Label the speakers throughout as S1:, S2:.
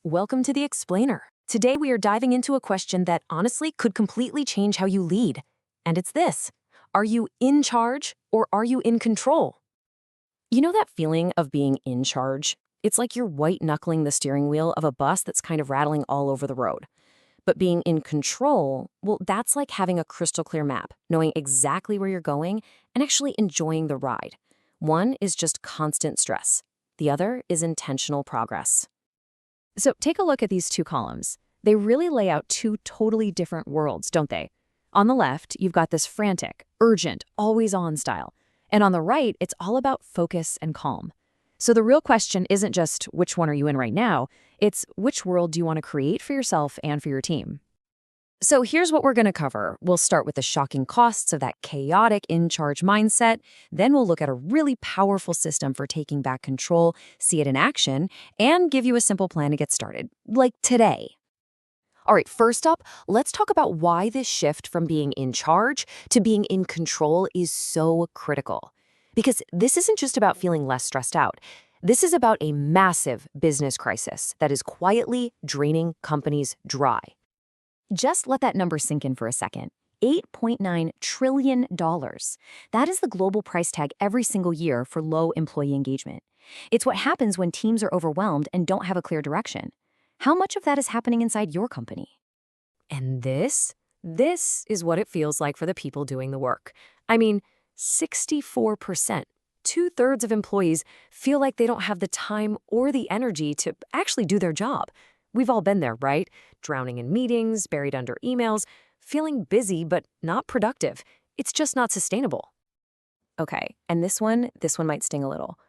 S1: Welcome to the Explainer. Today we are diving into a question that honestly could completely change how you lead. And it's this: are you in charge or are you in control? You know that feeling of being in charge? It's like you're white-knuckling the steering wheel of a bus that's kind of rattling all over the road. But being in control, well, that's like having a crystal clear map, knowing exactly where you're going and actually enjoying the ride. One is just constant stress. The other is intentional progress. So take a look at these two columns. They really lay out two totally different worlds, don't they? On the left, you've got this frantic, urgent, always-on style. And on the right, it's all about focus and calm. So the real question isn't just which one are you in right now, it's which world do you want to create for yourself and for your team. So here's what we're going to cover. We'll start with the shocking costs of that chaotic in-charge mindset. Then we'll look at a really powerful system for taking back control, see it in action, and give you a simple plan to get started, like today. All right, first up, let's talk about why this shift from being in charge to being in control is so critical. Because this isn't just about feeling less stressed out. This is about a massive business crisis that is quietly draining companies dry. Just let that number sink in for a second. $8.9 trillion. That is the global price tag every single year for low employee engagement. It's what happens when teams are overwhelmed and don't have a clear direction. How much of that is happening inside your company? And this is what it feels like for the people doing the work. I mean, 64%, two-thirds of employees feel like they don't have the time or the energy to actually do their job. We've all been there, right? Drowning in meetings, buried under emails, feeling busy but not productive. It's just not sustainable. Okay, and this one might sting a little.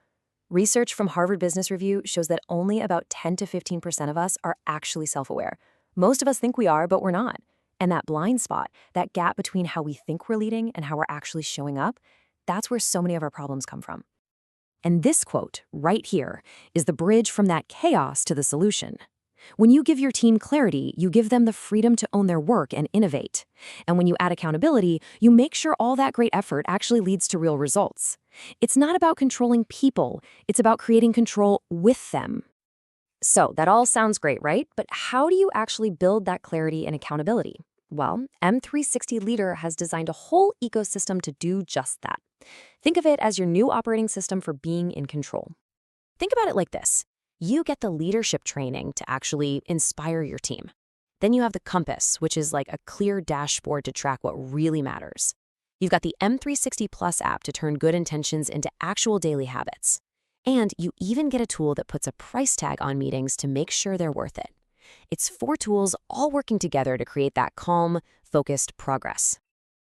S1: Research from Harvard Business Review shows that only about 10 to 15% of us are actually self-aware. Most of us think we are, but we're not. And that blind spot, that gap between how we think we're leading and how we're actually showing up, that's where so many of our problems come from. And this quote right here is the bridge from that chaos to the solution. When you give your team clarity, you give them the freedom to own their work and innovate. And when you add accountability, you make sure all that great effort actually leads to real results. It's not about controlling people, it's about creating control with them. So that all sounds great, right? But how do you actually build that clarity and accountability? Well, M360 Leader has designed a whole ecosystem to do just that. Think of it as your new operating system for being in control. Think about it like this. You get the leadership training to actually inspire your team. Then you have the Compass, which is like a clear dashboard to track what really matters. You've got the M360 Plus app to turn good intentions into actual daily habits. And you even get a tool that puts a price tag on meetings to make sure they're worth it. It's 4 tools all working together to create that calm, focused progress.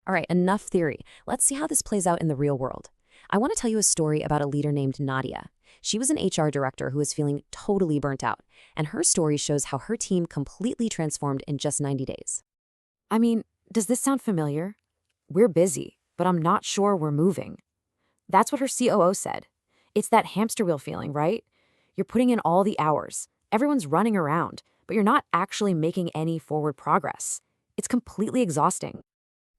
S1: All right, enough theory. Let's see how this plays out in the real world. I want to tell you a story about a leader named Nadia. She was an HR director who was feeling totally burnt out, and her story shows how her team completely transformed in just 90 days. I mean, does this sound familiar? We're busy, but I'm not sure we're moving. That's what her COO said. It's that hamster wheel feeling, right? You're putting in all the hours. Everyone's running around, but you're not actually making any forward progress. It's completely exhausting.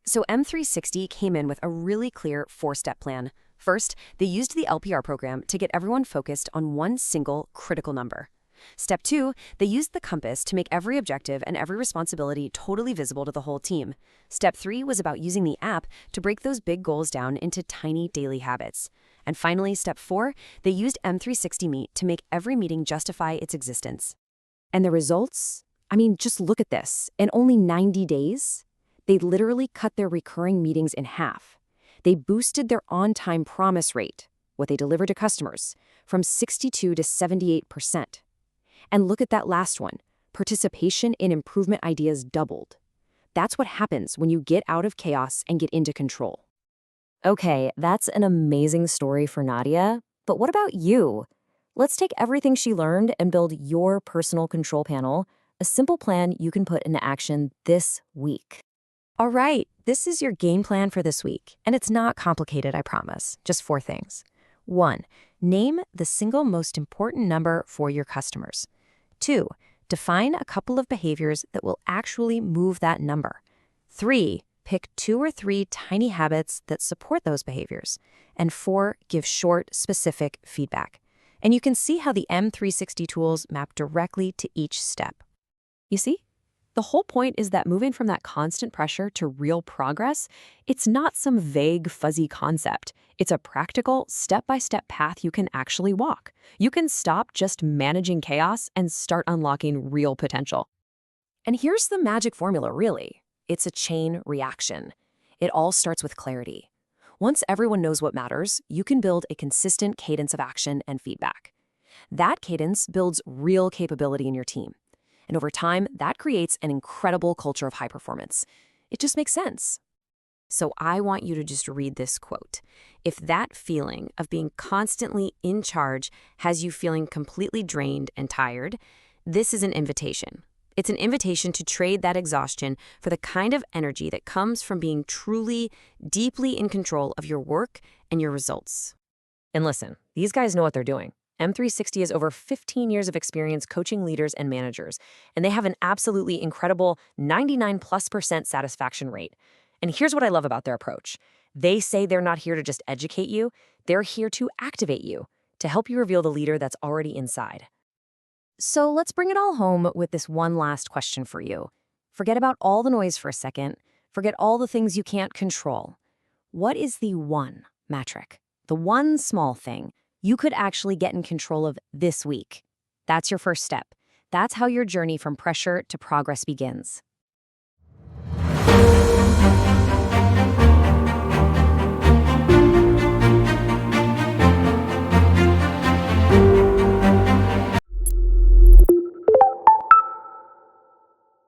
S1: So M360 came in with a really clear 4-step plan. First, they used the LPR program to get everyone focused on one single critical number. Step 2, they used the Compass to make every objective and every responsibility totally visible to the whole team. Step 3 was about using the app to break those big goals down into tiny daily habits. And finally, step 4, they used M360 Meet to make every meeting justify its existence. And the results? I mean, just look at this. In only 90 days, they literally cut their recurring meetings in half. They boosted their on-time promise rate, what they deliver to customers, from 62 to 78%. And look at that last one. Participation in improvement ideas doubled. That's what happens when you get out of chaos and get into control. Okay, that's an amazing story for Nadia, but what about you? Let's take everything she learned and build your personal control panel, a simple plan you can put into action this week. All right, this is your game plan for this week, and it's not complicated, I promise. Just 4 things. 1, name the single most important number for your customers. 2, define a couple of behaviors that will actually move that number. 3, pick 2 or 3 tiny habits that support those behaviors. And 4, give short, specific feedback. And you can see how the M360 tools map directly to each step. You see? The whole point is that moving from that constant pressure to real progress, it's not some vague, fuzzy concept. It's a practical, step-by-step path you can actually walk. You can stop just managing chaos and start unlocking real potential. And here's the magic formula, really. It's a chain reaction. It all starts with clarity. Once everyone knows what matters, you can build a consistent cadence of action and feedback. That cadence builds real capability in your team. And over time, that creates an incredible culture of high performance. It just makes sense. So I want you to just read this quote. If that feeling of being constantly in charge has you feeling completely drained and tired, this is an invitation. It's an invitation to trade that exhaustion for the kind of energy that comes from being truly, deeply in control of your work and your results. And listen, these guys know what they're doing. M360 has over 15 years of experience coaching leaders and managers, and they have an absolutely incredible 99+% satisfaction rate. And here's what I love about their approach. They say they're not here to just educate you, they're here to activate you, to help you reveal the leader that's already inside. So let's bring it all home with this one last question for you. Forget about all the noise for a second. Forget all the things you can't control. What is the one metric, the one small thing you could actually get in control of this week? That's your first step. That's how your journey from pressure to progress begins.